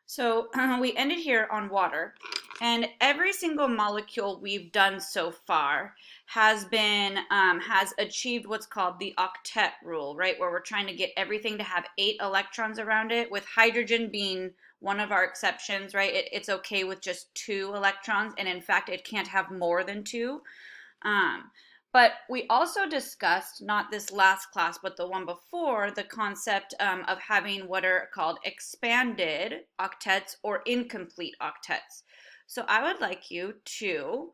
So we ended here on water, and every single molecule we've done so far has achieved what's called the octet rule, right? Where we're trying to get everything to have 8 electrons around it, with hydrogen being one of our exceptions, right? It's okay with just 2 electrons, and in fact, it can't have more than 2. Um, but we also discussed, not this last class, but the one before, the concept of having what are called expanded octets or incomplete octets. So I would like you to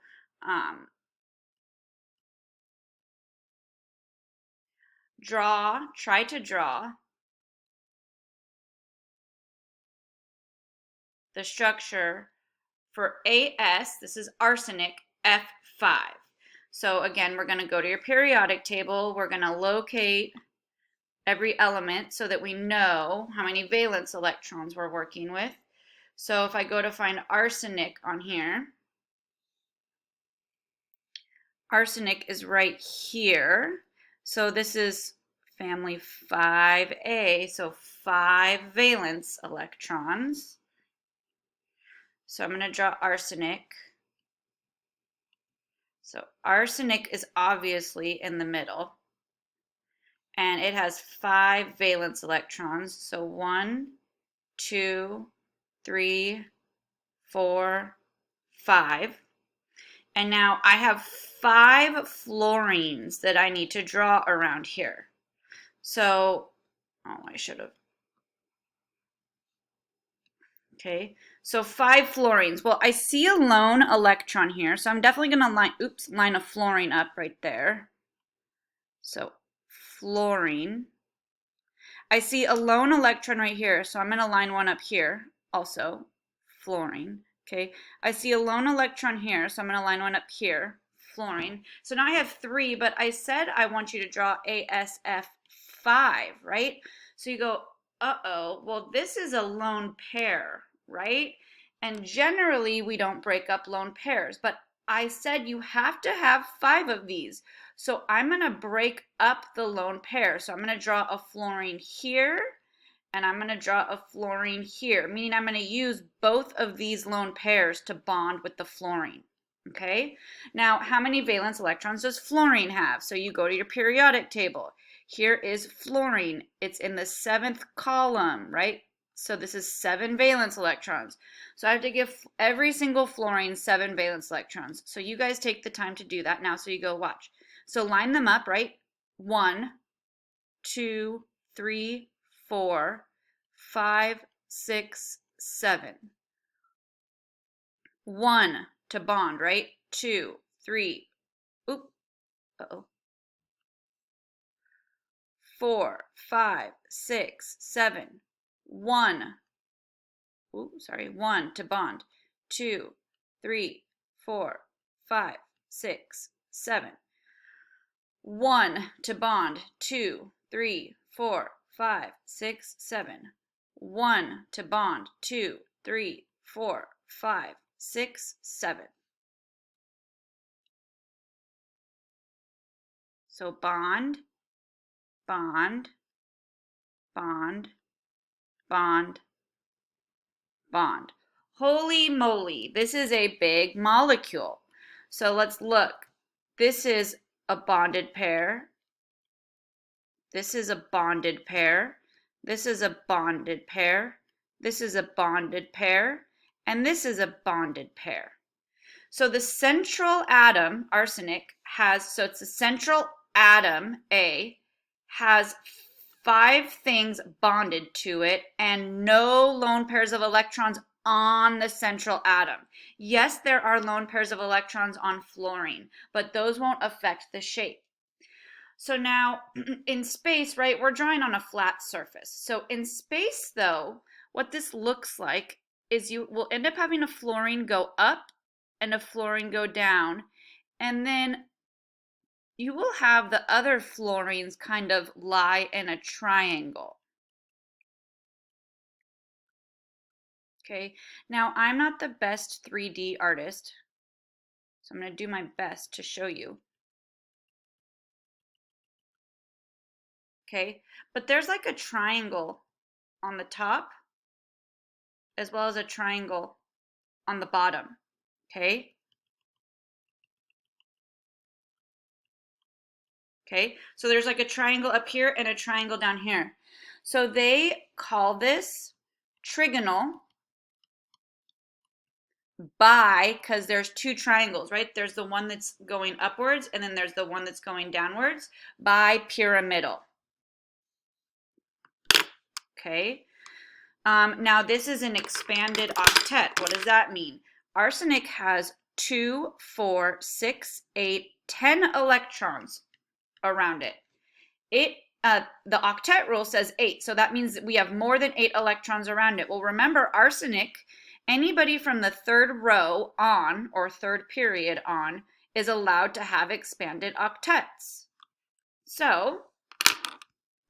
try to draw the structure for AS, this is arsenic, F5. So again, we're going to go to your periodic table. We're going to locate every element so that we know how many valence electrons we're working with. So if I go to find arsenic on here, arsenic is right here. So this is family 5A, so 5 valence electrons. So I'm going to draw arsenic. So arsenic is obviously in the middle, and it has 5 valence electrons. So 1, 2, 3, 4, 5. And now I have 5 fluorines that I need to draw around here. So, oh, I should have. Okay, so 5 fluorines. Well, I see a lone electron here, so I'm definitely going to line a fluorine up right there. So fluorine. I see a lone electron right here, so I'm going to line one up here also, fluorine. Okay, I see a lone electron here, so I'm going to line one up here, fluorine. So now I have 3, but I said I want you to draw ASF5, right? So you go, uh-oh, well, this is a lone pair, right? And generally, we don't break up lone pairs, but I said you have to have 5 of these. So I'm going to break up the lone pair. So I'm going to draw a fluorine here, and I'm going to draw a fluorine here, meaning I'm going to use both of these lone pairs to bond with the fluorine. Okay, now how many valence electrons does fluorine have? So you go to your periodic table. Here is fluorine. It's in the 7th column, right? So this is 7 valence electrons. So I have to give every single fluorine 7 valence electrons. So you guys take the time to do that now. So you go watch. So line them up, right? 1, 2, 3, 4, 5, 6, 7. 1 to bond, right? 2, 3, oop, uh-oh. 4, 5, 6, 7. 1. Ooh, sorry, 1 to bond. 2, 3, 4, 5, 6, 7. 1 to bond. 2, 3, 4, 5, 6, 7. 1 to bond. 2, 3, 4, 5, 6, 7. So bond, bond, bond, bond, bond. Holy moly, this is a big molecule. So let's look. This is a bonded pair. This is a bonded pair. This is a bonded pair. This is a bonded pair. And this is a bonded pair. So the central atom, arsenic, so it's the central atom, A, has 5 things bonded to it and no lone pairs of electrons on the central atom. Yes, there are lone pairs of electrons on fluorine, but those won't affect the shape. So now in space, right, we're drawing on a flat surface. So in space, though, what this looks like is you will end up having a fluorine go up and a fluorine go down, and then you will have the other fluorines kind of lie in a triangle. Okay, now I'm not the best 3D artist, so I'm going to do my best to show you. Okay, but there's like a triangle on the top, as well as a triangle on the bottom, okay? Okay, so there's like a triangle up here and a triangle down here. So they call this trigonal because there's two triangles, right? There's the one that's going upwards and then there's the one that's going downwards, bipyramidal. Okay, now this is an expanded octet. What does that mean? Arsenic has 2, 4, 6, 8, 10 electrons around it. The octet rule says 8, so that means that we have more than 8 electrons around it. Well, remember, arsenic, anybody from the third row on, or third period on, is allowed to have expanded octets. So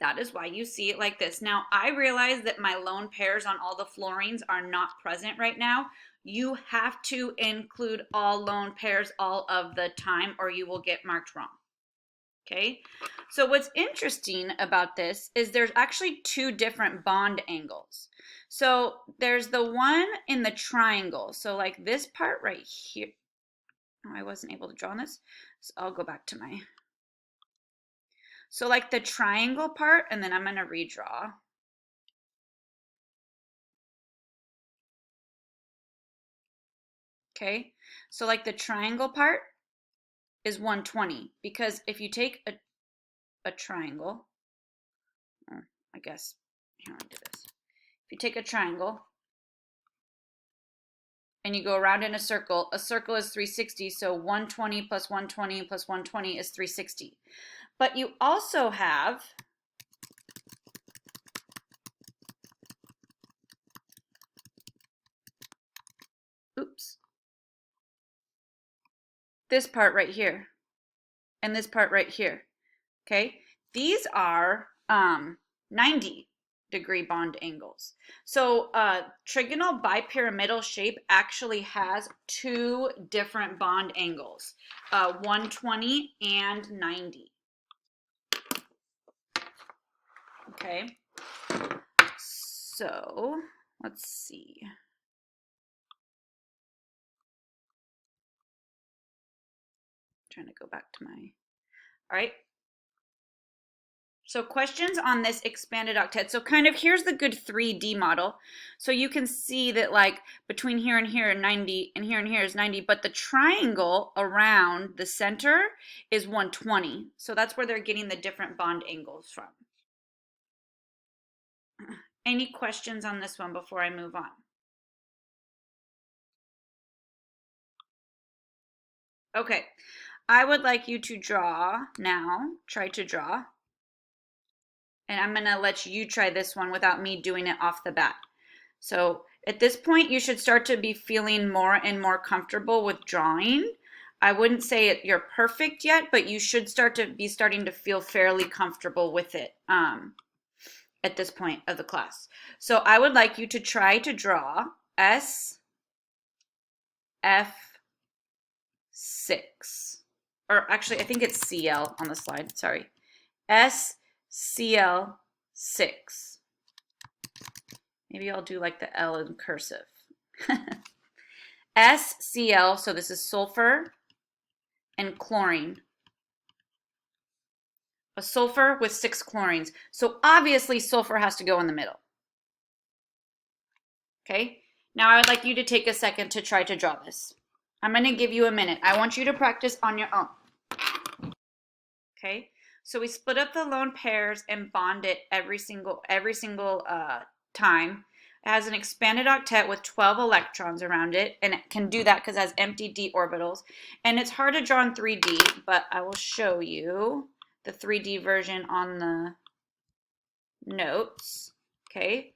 that is why you see it like this. Now, I realize that my lone pairs on all the fluorines are not present right now. You have to include all lone pairs all of the time or you will get marked wrong. Okay, so what's interesting about this is there's actually two different bond angles. So there's the one in the triangle. So like this part right here. Oh, I wasn't able to draw on this. So I'll go back to my. So like the triangle part, and then I'm going to redraw. Okay, so like the triangle part is 120 because if you take a triangle, or I guess, here, I'll do this. If you take a triangle and you go around in a circle is 360, so 120 plus 120 plus 120 is 360. But you also have this part right here and this part right here. Okay, these are 90-degree bond angles. So trigonal bipyramidal shape actually has two different bond angles, 120 and 90. Okay, so let's see. Trying to go back to my, all right. So questions on this expanded octet. So kind of here's the good 3D model. So you can see that like between here and here 90 and here is 90, but the triangle around the center is 120. So that's where they're getting the different bond angles from. Any questions on this one before I move on? Okay, I would like you to draw now, try to draw. And I'm gonna let you try this one without me doing it off the bat. So at this point, you should start to be feeling more and more comfortable with drawing. I wouldn't say you're perfect yet, but you should starting to feel fairly comfortable with it at this point of the class. So I would like you to try to draw SF6. Or actually, I think it's CL on the slide, sorry. SCl6. Maybe I'll do like the L in cursive. SCl, so this is sulfur and chlorine. A sulfur with 6 chlorines. So obviously sulfur has to go in the middle. Okay, now I would like you to take a second to try to draw this. I'm going to give you a minute. I want you to practice on your own. Okay, so we split up the lone pairs and bond it every single time. It has an expanded octet with 12 electrons around it, and it can do that because it has empty d orbitals. And it's hard to draw in 3D, but I will show you the 3D version on the notes. Okay,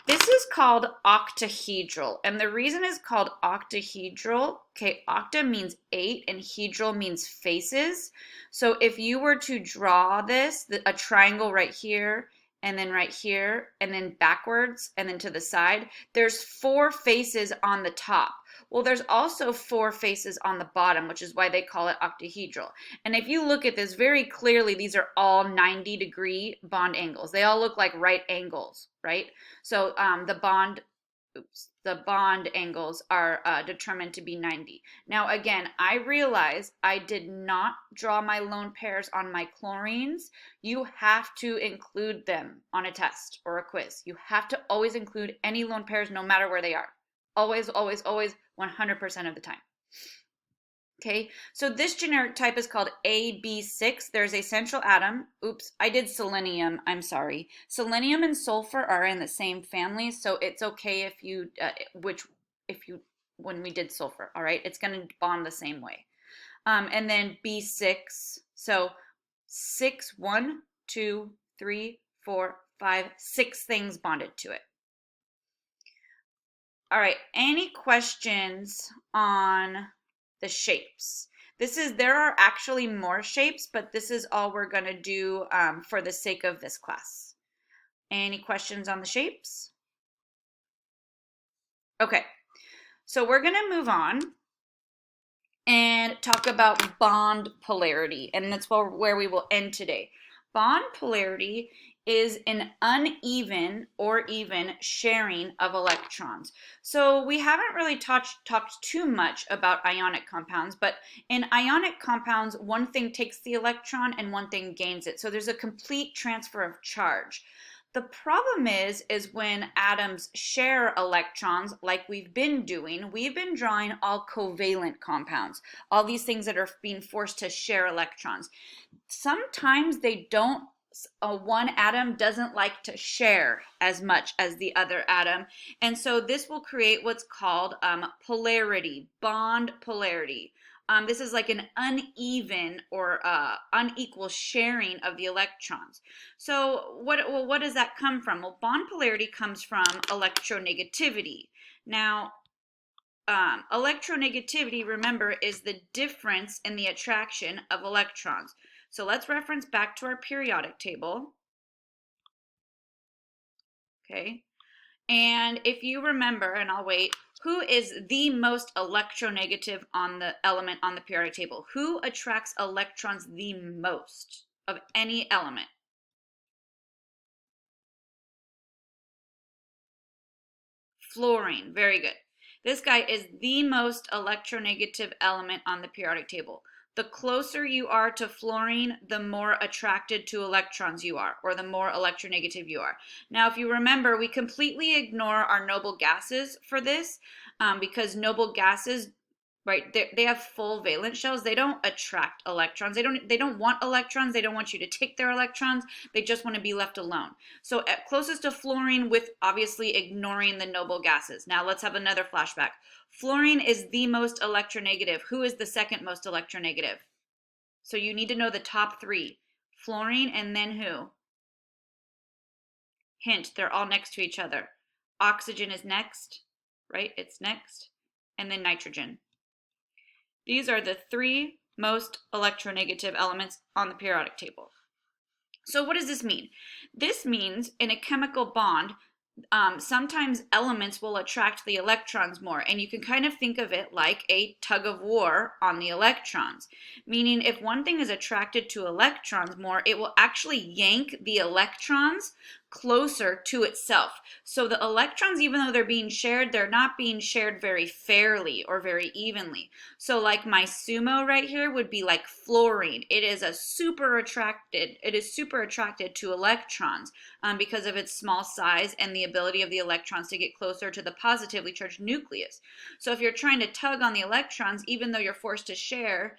this is called octahedral, and the reason it's called octahedral, okay, octa means 8 and hedral means faces. So if you were to draw this, a triangle right here, and then right here, and then backwards, and then to the side, there's 4 faces on the top. Well, there's also 4 faces on the bottom, which is why they call it octahedral. And if you look at this very clearly, these are all 90-degree bond angles. They all look like right angles, right? So the bond the bond angles are determined to be 90. Now again, I realize I did not draw my lone pairs on my chlorines. You have to include them on a test or a quiz. You have to always include any lone pairs no matter where they are. Always, always, always, 100% of the time. Okay, so this generic type is called AB6. There's a central atom. Oops, I did selenium. I'm sorry. Selenium and sulfur are in the same family, so it's okay if you, when we did sulfur, all right? It's going to bond the same way. And then B6, so 6, 1, 2, 3, 4, 5, 6 things bonded to it. All right, any questions on the shapes? There are actually more shapes, but this is all we're going to do for the sake of this class. Any questions on the shapes? Okay, so we're going to move on and talk about bond polarity, and that's where we will end today. Bond polarity is an uneven or even sharing of electrons. So we haven't really talked too much about ionic compounds, but in ionic compounds, one thing takes the electron and one thing gains it. So there's a complete transfer of charge. The problem is when atoms share electrons, like we've been doing, we've been drawing all covalent compounds, all these things that are being forced to share electrons. Sometimes they don't, one atom doesn't like to share as much as the other atom, and so this will create what's called polarity, bond polarity. This is like an uneven or unequal sharing of the electrons. So what does that come from? Well, bond polarity comes from electronegativity. Now, electronegativity, remember, is the difference in the attraction of electrons. So let's reference back to our periodic table. Okay. And if you remember, and I'll wait, who is the most electronegative on the element on the periodic table? Who attracts electrons the most of any element? Fluorine. Very good. This guy is the most electronegative element on the periodic table. The closer you are to fluorine, the more attracted to electrons you are, or the more electronegative you are. Now, if you remember, we completely ignore our noble gases for this because noble gases, right, they have full valence shells. They don't attract electrons. They don't want electrons. They don't want you to take their electrons. They just want to be left alone. So at closest to fluorine, with obviously ignoring the noble gases. Now let's have another flashback. Fluorine is the most electronegative. Who is the second most electronegative? So you need to know the top three. Fluorine and then who? Hint, they're all next to each other. Oxygen is next, right? It's next. And then nitrogen. These are the three most electronegative elements on the periodic table. So what does this mean? This means in a chemical bond, sometimes elements will attract the electrons more, and you can kind of think of it like a tug of war on the electrons, meaning if one thing is attracted to electrons more, it will actually yank the electrons closer to itself. So the electrons, even though they're being shared, they're not being shared very fairly or very evenly. So like my sumo right here would be like fluorine. It is super attracted to electrons because of its small size and the ability of the electrons to get closer to the positively charged nucleus. So if you're trying to tug on the electrons, even though you're forced to share,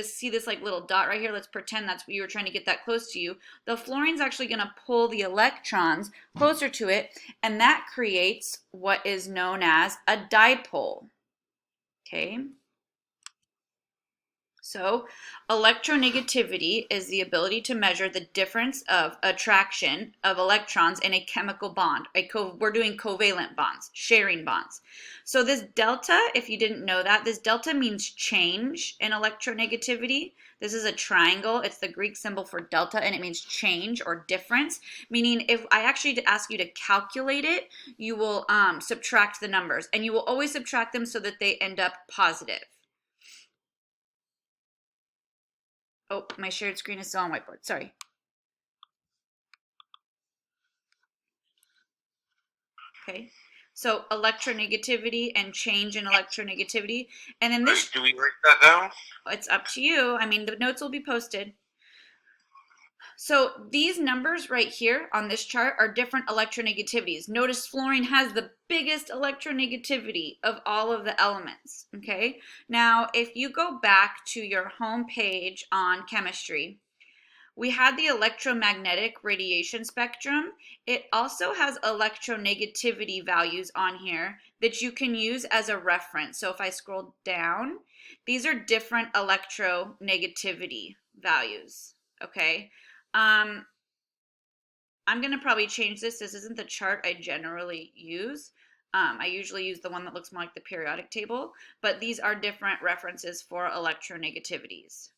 see this like little dot right here, let's pretend that's what you were trying to get that close to you. The fluorine's actually going to pull the electrons closer to it, and that creates what is known as a dipole. Okay. So electronegativity is the ability to measure the difference of attraction of electrons in a chemical bond. We're doing covalent bonds, sharing bonds. So this delta, if you didn't know that, this delta means change in electronegativity. This is a triangle. It's the Greek symbol for delta, and it means change or difference, meaning if I actually ask you to calculate it, you will subtract the numbers, and you will always subtract them so that they end up positive. Oh, my shared screen is still on whiteboard. Sorry. Okay. So electronegativity and change in electronegativity. And in this, do we write that down? it's up to you. I mean, the notes will be posted. So these numbers right here on this chart are different electronegativities. Notice fluorine has the biggest electronegativity of all of the elements, okay? Now, if you go back to your home page on chemistry, we had the electromagnetic radiation spectrum. It also has electronegativity values on here that you can use as a reference. So if I scroll down, these are different electronegativity values, okay? I'm going to probably change this. This isn't the chart I generally use. I usually use the one that looks more like the periodic table, but these are different references for electronegativities.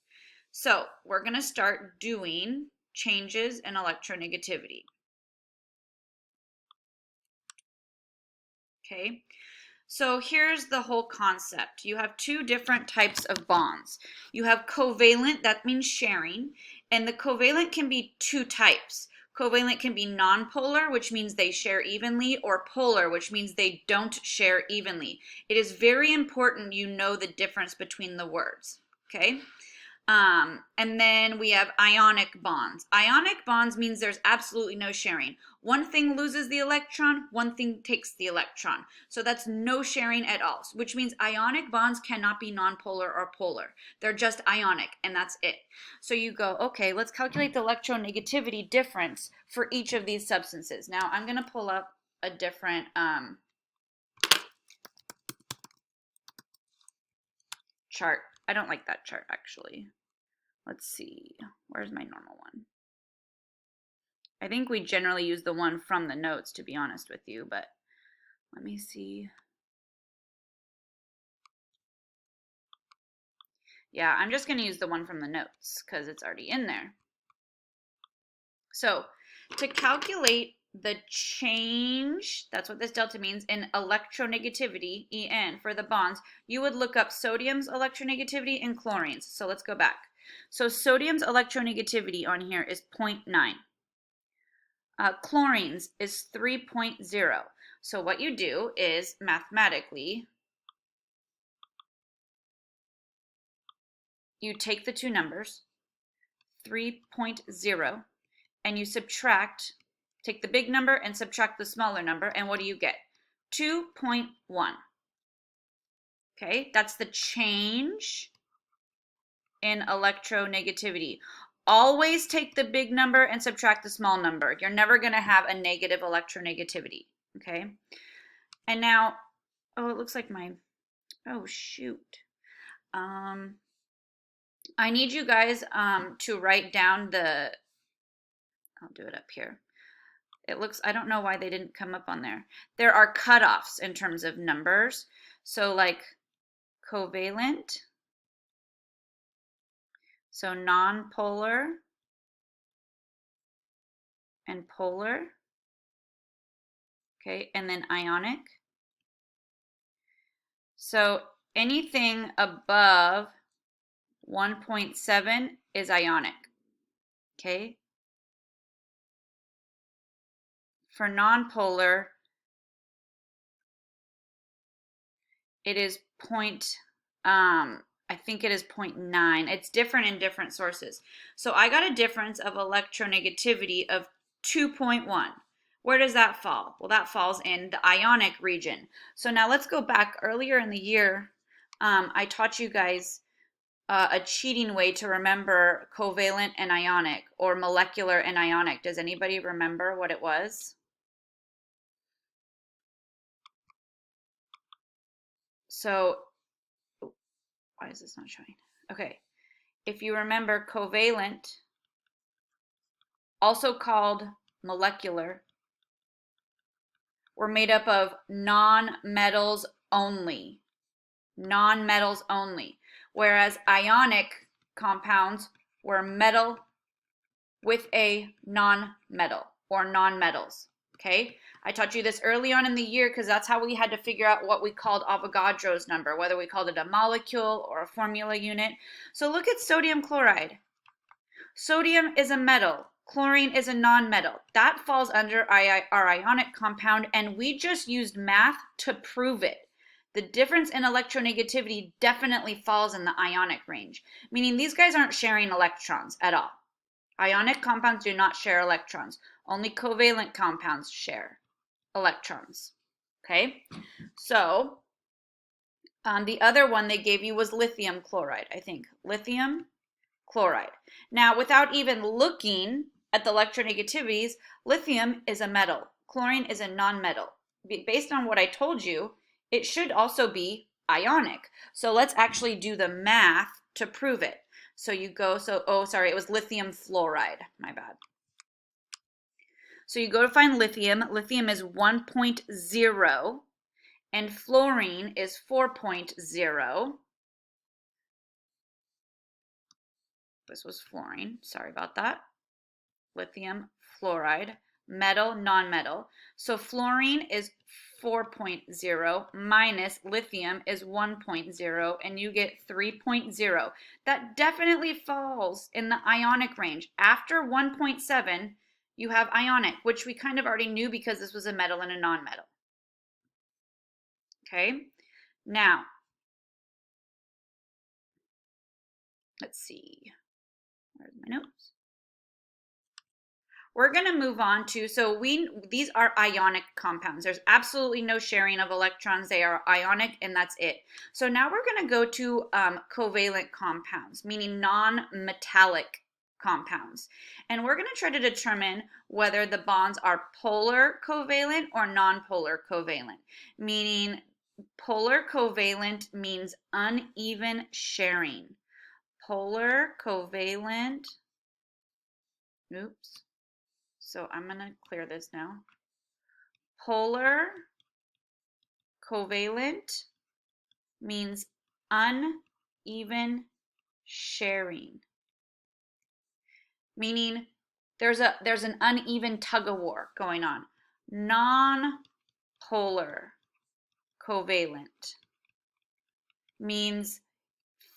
So we're going to start doing changes in electronegativity. Okay, so here's the whole concept. You have two different types of bonds. You have covalent, that means sharing, and the covalent can be two types. Covalent can be nonpolar, which means they share evenly, or polar, which means they don't share evenly. It is very important you know the difference between the words, okay? And then we have ionic bonds. Ionic bonds means there's absolutely no sharing. One thing loses the electron, one thing takes the electron. So that's no sharing at all, which means ionic bonds cannot be nonpolar or polar. They're just ionic, and that's it. So you go, okay, let's calculate the electronegativity difference for each of these substances. Now I'm going to pull up a different chart. I don't like that chart, actually. Let's see. Where's my normal one? I think we generally use the one from the notes, to be honest with you, but let me see. Yeah, I'm just going to use the one from the notes because it's already in there. So to calculate the change, that's what this delta means, in electronegativity, En, for the bonds, you would look up sodium's electronegativity and chlorine's. So let's go back. So sodium's electronegativity on here is 0.9. Chlorine's is 3.0. So what you do is mathematically, you take the two numbers, 3.0, and you subtract, take the big number and subtract the smaller number, and what do you get? 2.1. Okay, that's the change in electronegativity. Always take the big number and subtract the small number. You're never going to have a negative electronegativity, okay? And now, oh, it looks like my, oh, shoot. I need you guys to write down the, I'll do it up here. It looks, I don't know why they didn't come up on there. There are cutoffs in terms of numbers. So like covalent, so nonpolar and polar, okay, and then ionic. So anything above 1.7 is ionic, okay? For nonpolar, it is I think it is 0.9. It's different in different sources. So I got a difference of electronegativity of 2.1. Where does that fall? Well, that falls in the ionic region. So now let's go back earlier in the year. I taught you guys a cheating way to remember covalent and ionic, or molecular and ionic. Does anybody remember what it was? So why is this not showing? Okay, if you remember, covalent, also called molecular, were made up of non-metals only. Non-metals only. Whereas ionic compounds were metal with a non-metal, or non-metals. Okay, I taught you this early on in the year because that's how we had to figure out what we called Avogadro's number, whether we called it a molecule or a formula unit. So look at sodium chloride. Sodium is a metal. Chlorine is a nonmetal. That falls under our ionic compound, and we just used math to prove it. The difference in electronegativity definitely falls in the ionic range, meaning these guys aren't sharing electrons at all. Ionic compounds do not share electrons. Only covalent compounds share electrons. Okay, so the other one they gave you was lithium chloride, I think. Lithium chloride. Now, without even looking at the electronegativities, lithium is a metal. Chlorine is a nonmetal. Based on what I told you, it should also be ionic. So let's actually do the math to prove it. So you go, it was lithium fluoride, my bad. So you go to find lithium. Lithium is 1.0 and fluorine is 4.0. This was fluorine, sorry about that. Lithium fluoride, metal, nonmetal. So fluorine is 4.0 minus lithium is 1.0, and you get 3.0. That definitely falls in the ionic range. After 1.7, you have ionic, which we kind of already knew because this was a metal and a nonmetal. Okay, now, let's see, where's my notes? We're going to move on to, these are ionic compounds. There's absolutely no sharing of electrons. They are ionic, and that's it. So now we're going to go to covalent compounds, meaning non-metallic compounds. And we're going to try to determine whether the bonds are polar covalent or non-polar covalent, meaning polar covalent means uneven sharing. Polar covalent, oops. So I'm going to clear this now. Polar covalent means uneven sharing, meaning there's an uneven tug of war going on. Non-polar covalent means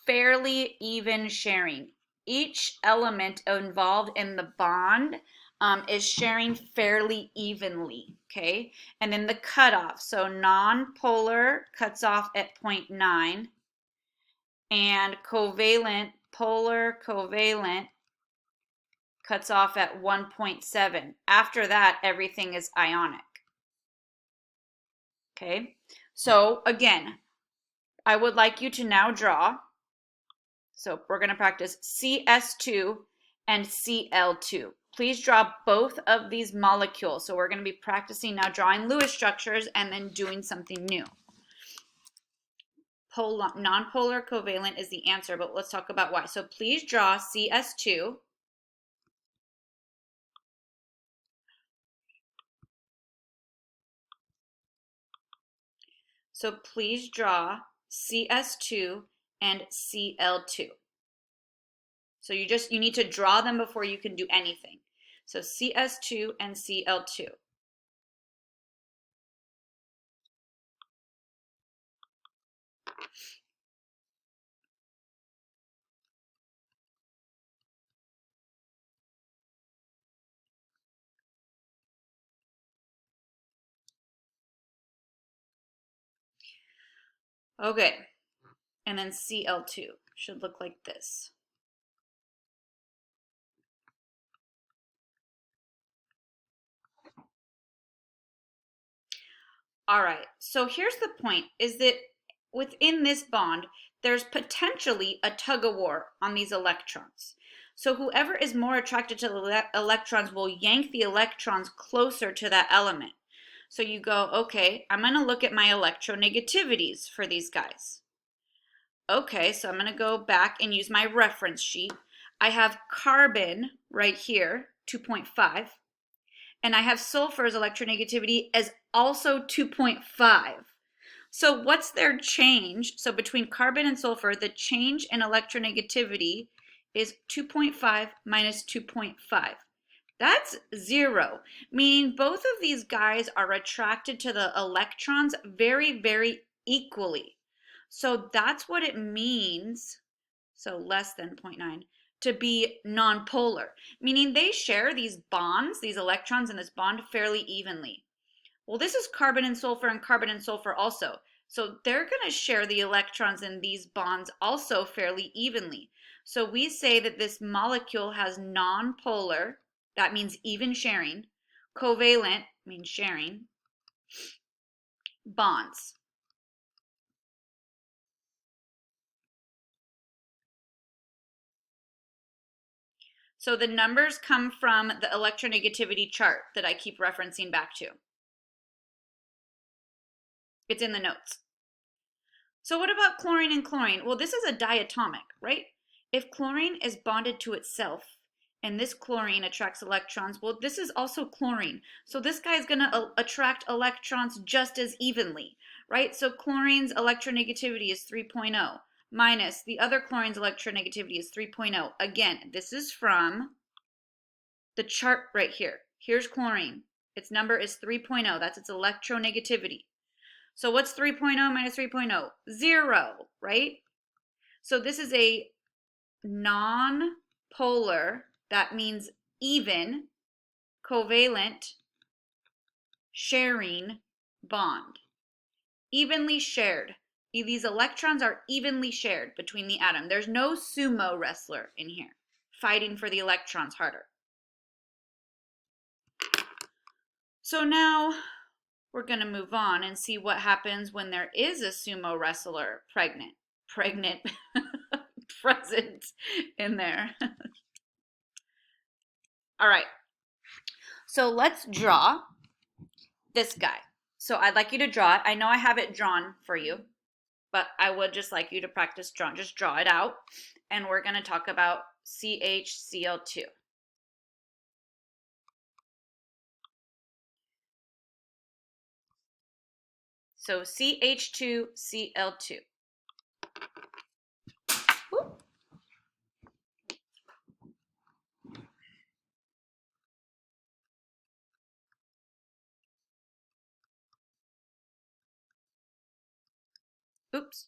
fairly even sharing. Each element involved in the bond is sharing fairly evenly, okay? And then the cutoff, so non-polar cuts off at 0.9, and polar covalent cuts off at 1.7. After that, everything is ionic, okay? So again, I would like you to now draw. So we're going to practice CS2 and Cl2. Please draw both of these molecules. So we're going to be practicing now drawing Lewis structures and then doing something new. Non-polar covalent is the answer, but let's talk about why. So please draw CS2. So please draw CS2 and Cl2. So you need to draw them before you can do anything. So CS2 and Cl2. Okay, and then Cl2 should look like this. All right, so here's the point, is that within this bond, there's potentially a tug of war on these electrons. So whoever is more attracted to the electrons will yank the electrons closer to that element. So you go, okay, I'm going to look at my electronegativities for these guys. Okay, so I'm going to go back and use my reference sheet. I have carbon right here, 2.5. And I have sulfur's electronegativity as also 2.5. So what's their change? So between carbon and sulfur, the change in electronegativity is 2.5 minus 2.5. That's 0, meaning both of these guys are attracted to the electrons very, very equally. So that's what it means. So less than 0.9. to be nonpolar, meaning they share these bonds, these electrons in this bond fairly evenly. Well, this is carbon and sulfur also. So they're going to share the electrons in these bonds also fairly evenly. So we say that this molecule has nonpolar, that means even sharing, covalent means sharing, bonds. So the numbers come from the electronegativity chart that I keep referencing back to. It's in the notes. So what about chlorine and chlorine? Well, this is a diatomic, right? If chlorine is bonded to itself and this chlorine attracts electrons, well, this is also chlorine. So this guy is going to attract electrons just as evenly, right? So chlorine's electronegativity is 3.0 minus the other chlorine's electronegativity is 3.0. Again, this is from the chart right here. Here's chlorine. Its number is 3.0. That's its electronegativity. So what's 3.0 minus 3.0? 0, right? So this is a non-polar, that means even, covalent sharing bond. Evenly shared. These electrons are evenly shared between the atom. There's no sumo wrestler in here fighting for the electrons harder. So now we're going to move on and see what happens when there is a sumo wrestler present in there. All right. So let's draw this guy. So I'd like you to draw it. I know I have it drawn for you, but I would just like you to practice drawing. Just draw it out. And we're going to talk about CHCl2. So CH2Cl2. Whoop. Oops.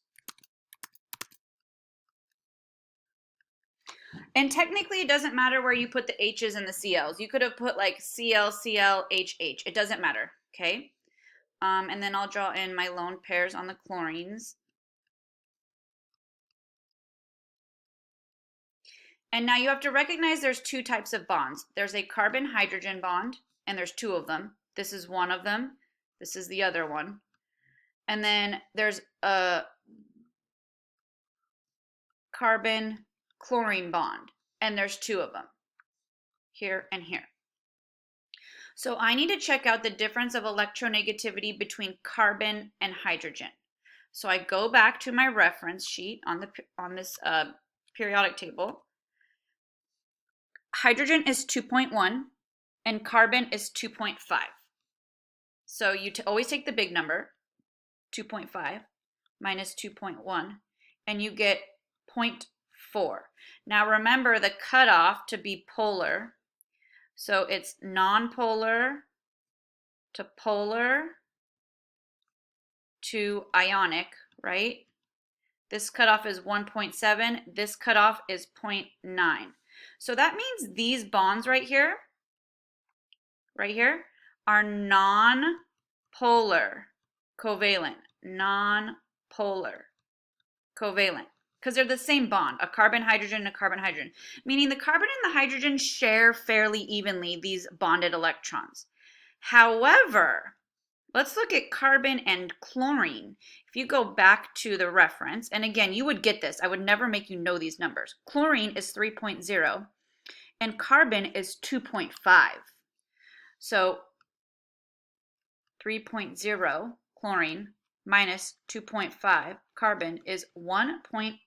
And technically, it doesn't matter where you put the H's and the Cl's. You could have put like Cl, Cl, HH. It doesn't matter, okay? And then I'll draw in my lone pairs on the chlorines. And now you have to recognize there's two types of bonds. There's a carbon-hydrogen bond, and there's two of them. This is one of them. This is the other one. And then there's a carbon-chlorine bond, and there's two of them, here and here. So I need to check out the difference of electronegativity between carbon and hydrogen. So I go back to my reference sheet on this periodic table. Hydrogen is 2.1 and carbon is 2.5. So you always take the big number, 2.5 minus 2.1, and you get 0.4. Now remember the cutoff to be polar. So it's nonpolar to polar to ionic, right? This cutoff is 1.7. This cutoff is 0.9. So that means these bonds right here, are non-polar covalent. Non-polar covalent. Because they're the same bond, a carbon-hydrogen and a carbon-hydrogen. Meaning the carbon and the hydrogen share fairly evenly these bonded electrons. However, let's look at carbon and chlorine. If you go back to the reference, and again, you would get this. I would never make you know these numbers. Chlorine is 3.0 and carbon is 2.5. So 3.0 chlorine minus 2.5 carbon is 1.5.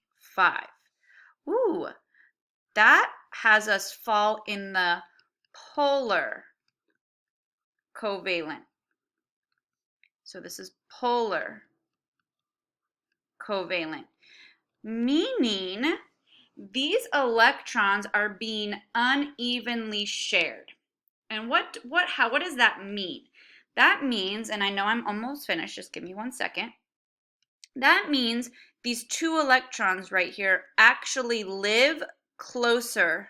Ooh, that has us fall in the polar covalent. So this is polar covalent, meaning these electrons are being unevenly shared. And what does that mean? That means, and I know I'm almost finished, just give me 1 second. That means these two electrons right here actually live closer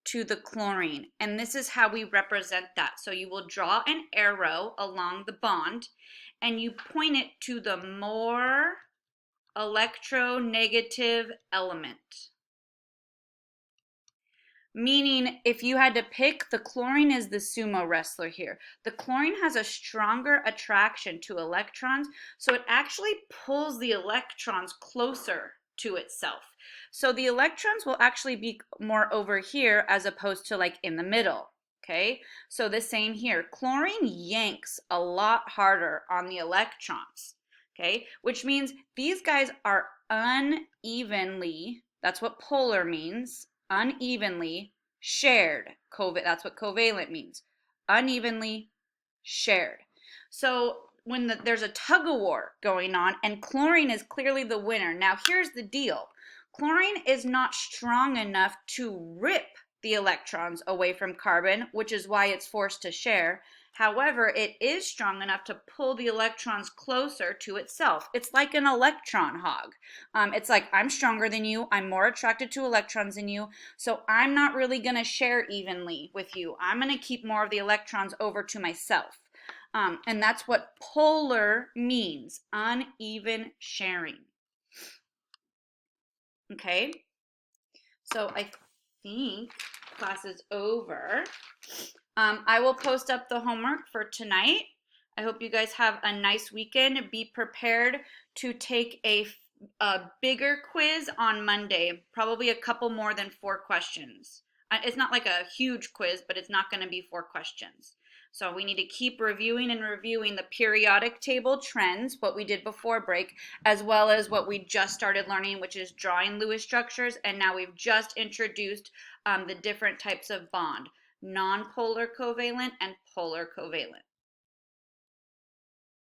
to the chlorine. And this is how we represent that. So you will draw an arrow along the bond and you point it to the more electronegative element. Meaning, if you had to pick, the chlorine is the sumo wrestler here. The chlorine has a stronger attraction to electrons, so it actually pulls the electrons closer to itself. So the electrons will actually be more over here as opposed to like in the middle. Okay, so the same here. Chlorine yanks a lot harder on the electrons. Okay, which means these guys are unevenly, that's what polar means, unevenly shared. That's what covalent means. Unevenly shared. So when there's a tug of war going on and chlorine is clearly the winner. Now here's the deal. Chlorine is not strong enough to rip the electrons away from carbon, which is why it's forced to share. However, it is strong enough to pull the electrons closer to itself. It's like an electron hog. It's like, I'm stronger than you. I'm more attracted to electrons than you. So I'm not really going to share evenly with you. I'm going to keep more of the electrons over to myself. And that's what polar means, uneven sharing. Okay, so I think class is over. I will post up the homework for tonight. I hope you guys have a nice weekend. Be prepared to take a bigger quiz on Monday, probably a couple more than 4 questions. It's not like a huge quiz, but it's not going to be 4 questions. So we need to keep reviewing and reviewing the periodic table trends, what we did before break, as well as what we just started learning, which is drawing Lewis structures. And now we've just introduced the different types of bond, non-polar covalent and polar covalent.